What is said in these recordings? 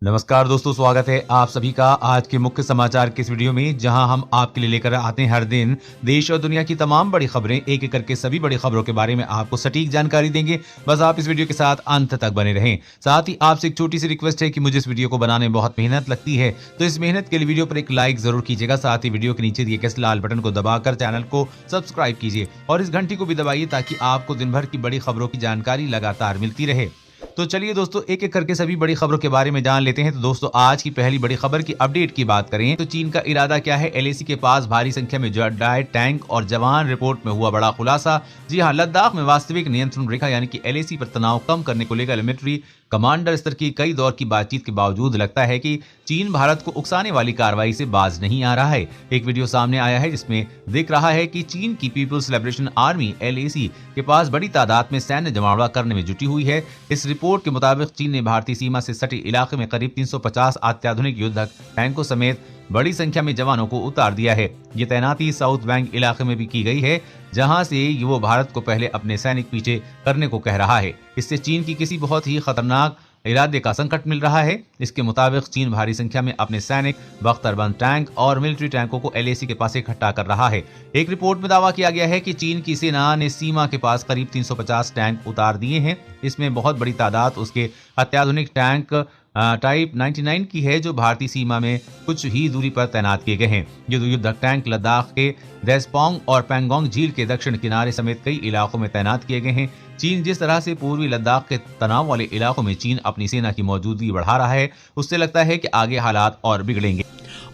नमस्कार दोस्तों, स्वागत है आप सभी का आज के मुख्य समाचार के इस वीडियो में, जहां हम आपके लिए लेकर आते हैं हर दिन देश और दुनिया की तमाम बड़ी खबरें। एक एक करके सभी बड़ी खबरों के बारे में आपको सटीक जानकारी देंगे। बस आप इस वीडियो के साथ अंत तक बने रहें। साथ ही आपसे एक छोटी सी रिक्वेस्ट है कि मुझे इस वीडियो को बनाने में बहुत मेहनत लगती है, तो इस मेहनत के लिए वीडियो पर एक लाइक जरूर कीजिएगा। साथ ही वीडियो के नीचे दिए गए लाल बटन को दबाकर चैनल को सब्सक्राइब कीजिए और इस घंटी को भी दबाइए ताकि आपको दिन भर की बड़ी खबरों की जानकारी लगातार मिलती रहे। तो चलिए दोस्तों, एक एक करके सभी बड़ी खबरों के बारे में जान लेते हैं। तो दोस्तों, आज की पहली बड़ी खबर की अपडेट की बात करें तो चीन का इरादा क्या है, एलएसी के पास भारी संख्या में जड्डाए टैंक और जवान, रिपोर्ट में हुआ बड़ा खुलासा। जी हां, लद्दाख में वास्तविक नियंत्रण रेखा यानी कि एलएसी पर तनाव कम करने को लेकर मिलिट्री कमांडर स्तर की कई दौर की बातचीत के बावजूद लगता है कि चीन भारत को उकसाने वाली कार्रवाई से बाज नहीं आ रहा है। एक वीडियो सामने आया है जिसमें दिख रहा है कि चीन की पीपुल्स लिबरेशन आर्मी एलएसी के पास बड़ी तादाद में सैन्य जमावड़ा करने में जुटी हुई है। इस रिपोर्ट के मुताबिक चीन ने भारतीय सीमा से सटे इलाके में करीब 350 अत्याधुनिक युद्धक टैंकों समेत बड़ी संख्या में जवानों को उतार दिया है। ये तैनाती साउथ बैंक इलाके में भी की गई है, जहां से वो भारत को पहले अपने सैनिक पीछे करने को कह रहा है। इससे चीन की किसी बहुत ही खतरनाक इरादे का संकट मिल रहा है। इसके मुताबिक चीन भारी संख्या में अपने सैनिक, बख्तरबंद टैंक और मिलिट्री टैंकों को एलएसी के पास इकट्ठा कर रहा है। एक रिपोर्ट में दावा किया गया है कि चीन की सेना ने सीमा के पास करीब 350 टैंक उतार दिए हैं। इसमें बहुत बड़ी तादाद उसके अत्याधुनिक टैंक टाइप 99 की है, जो भारतीय सीमा में कुछ ही दूरी पर तैनात किए गए हैं। ये युद्धक टैंक लद्दाख के देसपोंग और पैंगोंग झील के दक्षिण किनारे समेत कई इलाकों में तैनात किए गए हैं। चीन जिस तरह से पूर्वी लद्दाख के तनाव वाले इलाकों में चीन अपनी सेना की मौजूदगी बढ़ा रहा है, उससे लगता है कि आगे हालात और बिगड़ेंगे।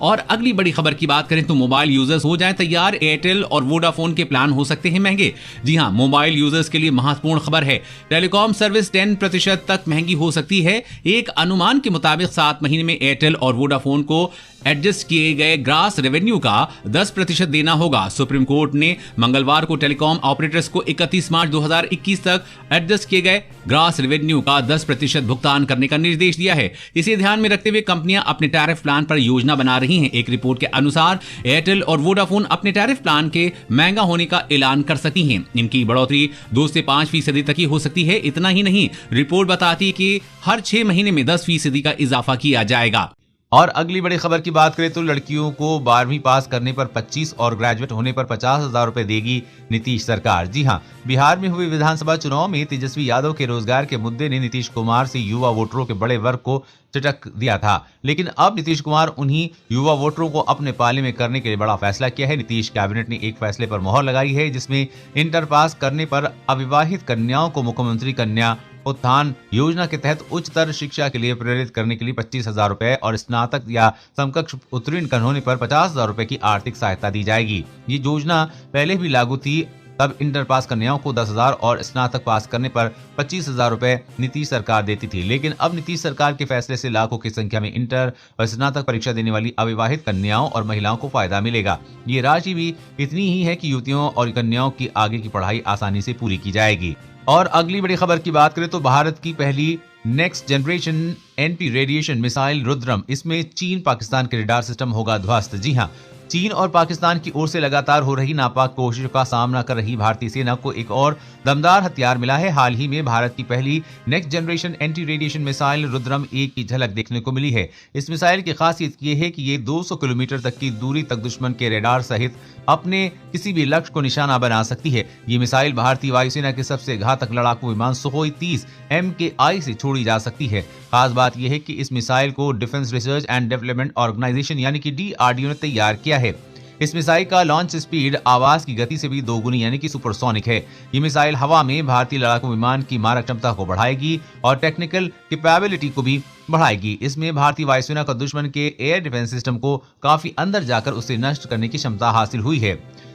और अगली बड़ी खबर की बात करें तो मोबाइल यूजर्स हो जाएं तैयार, एयरटेल और वोडाफोन के प्लान हो सकते हैं महंगे। जी हां, मोबाइल यूजर्स के लिए महत्वपूर्ण खबर है। टेलीकॉम सर्विस 10% तक महंगी हो सकती है। एक अनुमान के मुताबिक 7 महीने में एयरटेल और वोडाफोन को एडजस्ट किए गए ग्रास रेवेन्यू का 10% देना होगा। सुप्रीम कोर्ट ने मंगलवार को टेलीकॉम ऑपरेटर्स को 31 मार्च 2021 तक एडजस्ट किए गए ग्रास रेवेन्यू का 10% भुगतान करने का निर्देश दिया है। इसे ध्यान में रखते हुए कंपनियां अपने टैरिफ प्लान पर योजना बना रही हैं। एक रिपोर्ट के अनुसार एयरटेल और वोडाफोन अपने टैरिफ प्लान के महंगा होने का ऐलान कर सकती हैं। इनकी बढ़ोतरी 2 से 5% तक ही हो सकती है। इतना ही नहीं, रिपोर्ट बताती है कि हर 6 महीने में 10% का इजाफा किया जाएगा। और अगली बड़ी खबर की बात करें तो लड़कियों को 12वीं पास करने पर 25 और ग्रेजुएट होने पर 50,000 रुपए देगी नीतीश सरकार। जी हां, बिहार में हुए विधानसभा चुनाव में तेजस्वी यादव के रोजगार के मुद्दे ने नीतीश कुमार से युवा वोटरों के बड़े वर्ग को चटक दिया था, लेकिन अब नीतीश कुमार उन्हीं युवा वोटरों को अपने पाले में करने के लिए बड़ा फैसला किया है। नीतीश कैबिनेट ने एक फैसले पर मोहर लगाई है, जिसमें इंटर पास करने पर अविवाहित कन्याओं को मुख्यमंत्री कन्या उत्थान योजना के तहत उच्चतर शिक्षा के लिए प्रेरित करने के लिए 25,000 रुपए और स्नातक या समकक्ष उत्तीर्ण होने पर 50,000 रुपए की आर्थिक सहायता दी जाएगी। ये योजना पहले भी लागू थी, तब इंटर पास कन्याओं को 10,000 और स्नातक पास करने पर 25,000 रुपए नीतीश सरकार देती थी। लेकिन अब नीतीश सरकार के फैसले से लाखों की संख्या में इंटर और स्नातक परीक्षा देने वाली अविवाहित कन्याओं और महिलाओं को फायदा मिलेगा। ये राशि भी इतनी ही है कि युवतियों और कन्याओं की आगे की पढ़ाई आसानी से पूरी की जाएगी। और अगली बड़ी खबर की बात करें तो भारत की पहली next generation anti radiation missile Rudram, इसमें चीन पाकिस्तान के रडार सिस्टम होगा ध्वस्त। जी हां, चीन और पाकिस्तान की ओर से लगातार हो रही नापाक कोशिशों का सामना कर रही भारतीय सेना को एक और दमदार हथियार मिला है। हाल ही में भारत की पहली next generation anti radiation missile Rudram 1 की झलक देखने को मिली है। इस मिसाइल की खासियत ये है कि ये 200 किलोमीटर तक की दूरी तक दुश्मन के रडार सहित अपने किसी भी लक्ष्य को निशाना बना सकती है। ये मिसाइल भारतीय वायुसेना के सबसे घातक लड़ाकू विमान सुखोई 30 MKI से छोड़ी जा सकती है। खास बात यह है कि इस मिसाइल को defence research and development organisation यानी कि DRDO ने तैयार किया है। इस मिसाइल का लॉन्च स्पीड आवाज की गति से भी दोगुनी यानी कि सुपरसोनिक है। ये मिसाइल हवा में भारतीय लड़ाकू विमान की मारक क्षमता को बढ़ाएगी और टेक्निकल कैपेबिलिटी को भी बढ़ाएगी। इसमें भारतीय वायुसेना को दुश्मन के एयर डिफेंस सिस्टम को काफी अंदर जाकर उसे नष्ट करने की क्षमता हासिल हुई है।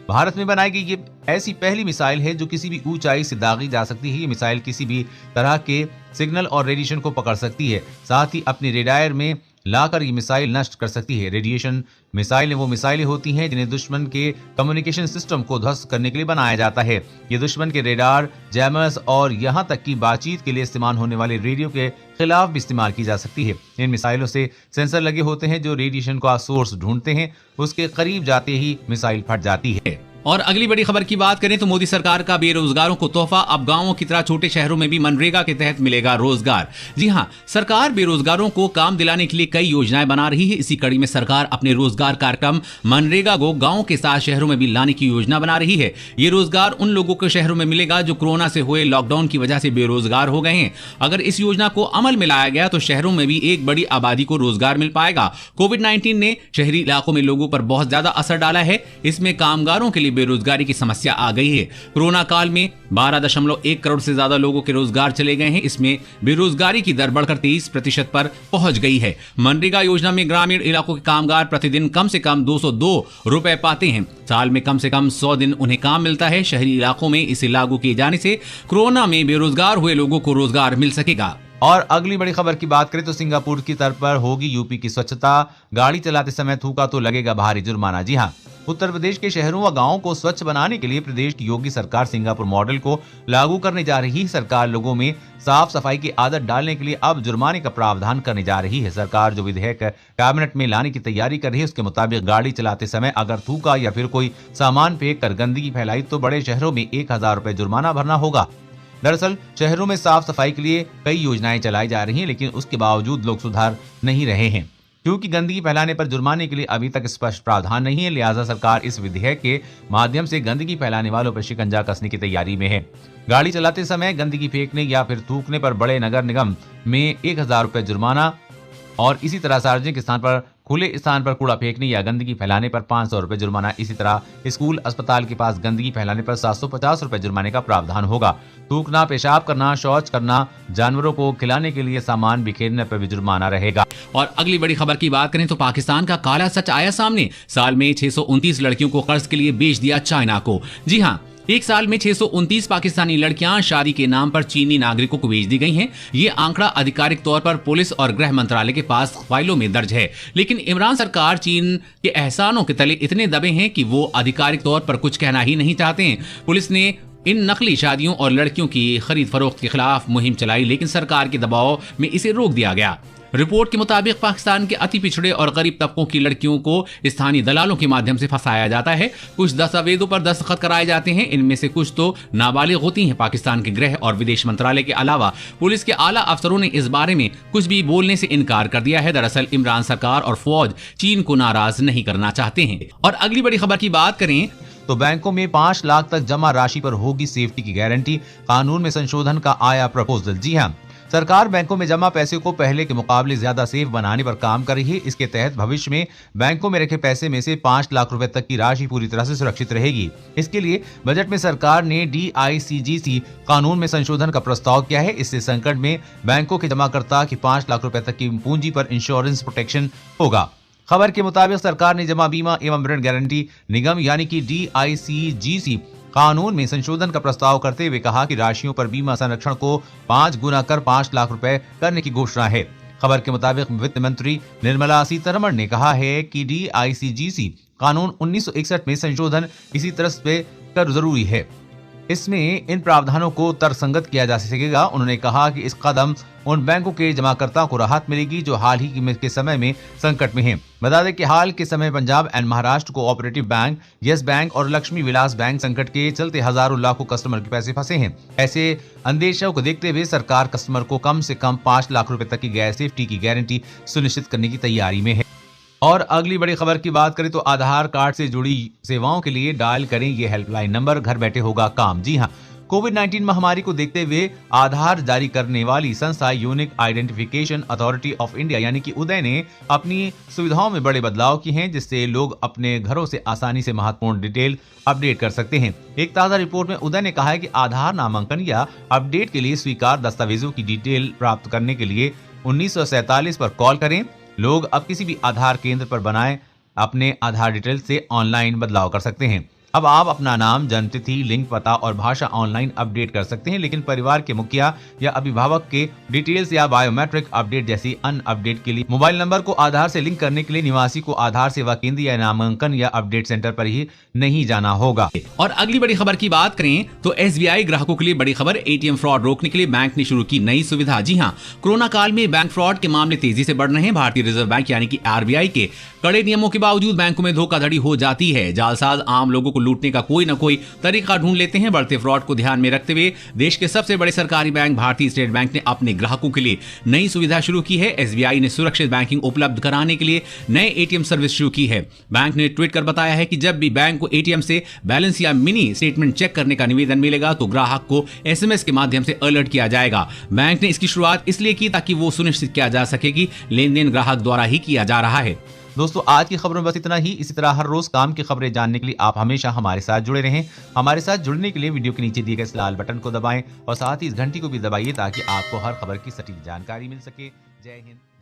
भारत में बनाई गई ये ऐसी पहली मिसाइल है जो किसी भी ऊंचाई से दागी जा सकती है। ये मिसाइल किसी भी तरह के सिग्नल और रेडिएशन को पकड़ सकती है, साथ ही अपने रेडार में लाकर ये मिसाइल नष्ट कर सकती है। रेडिएशन मिसाइलें वो मिसाइलें होती हैं जिन्हें दुश्मन के कम्युनिकेशन सिस्टम को ध्वस्त करने के लिए बनाया जाता है। ये दुश्मन के रेडार, जैमर्स और यहां तक कि बातचीत के लिए इस्तेमाल होने वाले रेडियो के खिलाफ भी इस्तेमाल की जा सकती है। इन मिसाइलों से सेंसर लगे होते हैं जो रेडिएशन का सोर्स ढूंढते हैं, उसके करीब जाते ही मिसाइल फट जाती है। और अगली बड़ी खबर की बात करें तो मोदी सरकार का बेरोजगारों को तोहफा, अब गांवों की तरह छोटे शहरों में भी मनरेगा के तहत मिलेगा रोजगार। जी हां, सरकार बेरोजगारों को काम दिलाने के लिए कई योजनाएं बना रही है। इसी कड़ी में सरकार अपने रोजगार कार्यक्रम मनरेगा को गांवों के साथ शहरों में भी लाने की योजना बना रही है। ये रोजगार उन लोगों को शहरों में मिलेगा जो कोरोना से हुए लॉकडाउन की वजह से बेरोजगार हो गए हैं। अगर इस योजना को अमल में लाया गया तो शहरों में भी एक बड़ी आबादी को रोजगार मिल पाएगा। कोविड-19 ने शहरी इलाकों में लोगों पर बहुत ज्यादा असर डाला है। इसमें कामगारों के लिए बेरोजगारी की समस्या आ गई है। कोरोना काल में 12.1 करोड़ से ज्यादा लोगों के रोजगार चले गए हैं। इसमें बेरोजगारी की दर बढ़कर 23% पर पहुंच गई है। मनरेगा योजना में ग्रामीण इलाकों के कामगार प्रतिदिन कम से कम 202 रुपए पाते हैं। साल में कम से कम 100 दिन उन्हें काम मिलता है। शहरी इलाकों में इसे लागू किए जाने से कोरोना में बेरोजगार हुए लोगों को रोजगार मिल सकेगा। और अगली बड़ी खबर की बात करें तो सिंगापुर की तर्ज पर होगी यूपी की स्वच्छता, गाड़ी चलाते समय थूका तो लगेगा भारी जुर्माना। जी हां, उत्तर प्रदेश के शहरों व गांवों को स्वच्छ बनाने के लिए प्रदेश की योगी सरकार सिंगापुर मॉडल को लागू करने जा रही है। सरकार लोगों में साफ सफाई की आदत डालने के लिए अब जुर्माने का प्रावधान करने जा रही है। सरकार जो विधेयक कैबिनेट में लाने की तैयारी कर रही है, उसके मुताबिक गाड़ी चलाते समय अगर थूका या फिर कोई सामान फेंक कर गंदगी फैलाई तो बड़े शहरों में 1000 रुपए जुर्माना भरना होगा। दरअसल शहरों में साफ सफाई के लिए कई योजनाएं चलाई जा रही हैं, लेकिन उसके बावजूद लोग सुधार नहीं रहे हैं। क्योंकि गंदगी फैलाने पर जुर्माने के लिए अभी तक स्पष्ट प्रावधान नहीं है, लिहाजा सरकार इस विधेयक के माध्यम से गंदगी फैलाने वालों पर शिकंजा कसने की तैयारी में है। गाड़ी चलाते समय गंदगी फेंकने या फिर थूकने पर बड़े नगर निगम में 1000 रुपए जुर्माना और इसी तरह सार्वजनिक स्थान पर खुले स्थान पर कूड़ा फेंकने या गंदगी फैलाने पर 500 रुपए जुर्माना। इसी तरह स्कूल अस्पताल के पास गंदगी फैलाने पर 750 रुपए जुर्माने का प्रावधान होगा। थूकना, पेशाब करना, शौच करना, जानवरों को खिलाने के लिए सामान बिखेरने पर भी जुर्माना रहेगा। और अगली बड़ी खबर की बात करें तो पाकिस्तान का काला सच आया सामने। साल में 629 लड़कियों को कर्ज के लिए बेच दिया चाइना को। जी हाँ, एक साल में 629 पाकिस्तानी लड़कियां शादी के नाम पर चीनी नागरिकों को बेच दी गई हैं। ये आंकड़ा आधिकारिक तौर पर पुलिस और गृह मंत्रालय के पास फाइलों में दर्ज है। लेकिन इमरान सरकार चीन के एहसानों के तले इतने दबे हैं कि वो आधिकारिक तौर पर कुछ कहना ही नहीं चाहते हैं। पुलिस ने इन नकली शादियों और लड़कियों की खरीद फरोख्त के खिलाफ मुहिम चलाई, लेकिन सरकार के दबाव में इसे रोक दिया गया। रिपोर्ट के मुताबिक पाकिस्तान के अति पिछड़े और गरीब तबकों की लड़कियों को स्थानीय दलालों के माध्यम से फंसाया जाता है। कुछ दस्तावेजों पर दस्तखत कराए जाते हैं। इनमें से कुछ तो नाबालिग होती हैं। पाकिस्तान के गृह और विदेश मंत्रालय के अलावा पुलिस के आला अफसरों ने इस बारे में कुछ भी बोलने से इनकार कर दिया है। दरअसल इमरान सरकार और फौज चीन को नाराज नहीं करना चाहते हैं। और अगली बड़ी खबर की बात करें तो बैंकों में 5 लाख तक जमा राशि पर होगी सेफ्टी की गारंटी, कानून में संशोधन का आया प्रपोजल। जी हां, सरकार बैंकों में जमा पैसे को पहले के मुकाबले ज्यादा सेफ बनाने पर काम कर रही है। इसके तहत भविष्य में बैंकों में रखे पैसे में से 5 लाख रुपए तक की राशि पूरी तरह से सुरक्षित रहेगी। इसके लिए बजट में सरकार ने DICGC कानून में संशोधन का प्रस्ताव किया है। इससे संकट में बैंकों के जमाकर्ता की 5 लाख रुपए तक की पूंजी पर इंश्योरेंस प्रोटेक्शन होगा। खबर के मुताबिक सरकार ने जमा बीमा एवं ऋण गारंटी निगम यानी कि DICGC कानून में संशोधन का प्रस्ताव करते हुए कहा कि राशियों पर बीमा संरक्षण को 5 गुना कर 5 लाख रुपए करने की घोषणा है। खबर के मुताबिक वित्त मंत्री निर्मला सीतारमण ने कहा है कि DICGC कानून 1961 में संशोधन इसी तरह से कर जरूरी है। इसमें इन प्रावधानों को तर्कसंगत किया जा सकेगा। उन्होंने कहा कि इस कदम उन बैंकों के जमाकर्ताओं को राहत मिलेगी जो हाल ही के समय में संकट में हैं। बता दें कि हाल के समय Punjab and Maharashtra cooperative bank, yes bank और लक्ष्मी विलास बैंक संकट के चलते हजारों लाखों कस्टमर के पैसे फंसे हैं। ऐसे अंदेशों को देखते हुए सरकार कस्टमर को कम से कम 5 लाख रुपए तक की गैस सेफ्टी की गारंटी सुनिश्चित करने की तैयारी में है। और अगली बड़ी खबर की बात करें तो आधार कार्ड से जुड़ी सेवाओं के लिए डायल करें ये हेल्पलाइन नंबर, घर बैठे होगा काम। जी हां, कोविड-19 महामारी को देखते हुए आधार जारी करने वाली संस्था unique identification authority of India यानी कि उदय ने अपनी सुविधाओं में बड़े बदलाव किए हैं, जिससे लोग अपने घरों से आसानी से महत्वपूर्ण डिटेल अपडेट कर सकते हैं। एक ताजा रिपोर्ट में उदय ने कहा है कि आधार नामांकन या अपडेट के लिए स्वीकार दस्तावेजों की डिटेल प्राप्त करने के लिए 1947 पर कॉल करें। लोग अब किसी भी आधार केंद्र पर बनाए अपने आधार डिटेल से ऑनलाइन बदलाव कर सकते हैं। अब आप अपना नाम, जन्मतिथि, लिंग, पता और भाषा ऑनलाइन अपडेट कर सकते हैं, लेकिन परिवार के मुखिया या अभिभावक के डिटेल्स या बायोमेट्रिक अपडेट जैसी अन्य अपडेट के लिए मोबाइल नंबर को आधार से लिंक करने के लिए निवासी को आधार सेवा केंद्र या नामांकन या अपडेट सेंटर पर ही नहीं जाना होगा। और अगली बड़ी खबर की बात करें तो SBI ग्राहकों के लिए बड़ी खबर, ATM फ्रॉड रोकने के लिए बैंक ने शुरू की नई सुविधा। जी हां, कोरोना काल में बैंक फ्रॉड के मामले तेजी से बढ़ रहे हैं। भारतीय रिजर्व बैंक यानी कि RBI के कड़े नियमों के बावजूद बैंकों में धोखाधड़ी हो जाती है। जालसाज आम लोगों को लूटने का कोई ना कोई तरीका ढूंढ लेते हैं। बढ़ते फ्रॉड को ध्यान में रखते हुए देश के सबसे बड़े सरकारी बैंक भारतीय स्टेट बैंक ने अपने ग्राहकों के लिए नई सुविधा शुरू की है। एसबीआई ने सुरक्षित बैंकिंग उपलब्ध कराने के लिए नए एटीएम सर्विस शुरू की है। बैंक ने ट्वीट कर बताया है कि जब भी बैंक को एटीएम से बैलेंस या मिनी स्टेटमेंट चेक करने का निवेदन मिलेगा तो ग्राहक को एसएमएस के माध्यम से अलर्ट किया जाएगा। बैंक ने इसकी शुरुआत इसलिए की ताकि वो सुनिश्चित किया जा सके कि लेन देन ग्राहक द्वारा ही किया जा रहा है। दोस्तों, आज की खबरों में बस इतना ही। इसी तरह हर रोज काम की खबरें जानने के लिए आप हमेशा हमारे साथ जुड़े रहें। हमारे साथ जुड़ने के लिए वीडियो के नीचे दिए गए इस लाल बटन को दबाएं और साथ ही इस घंटी को भी दबाइए ताकि आपको हर खबर की सटीक जानकारी मिल सके। जय हिंद।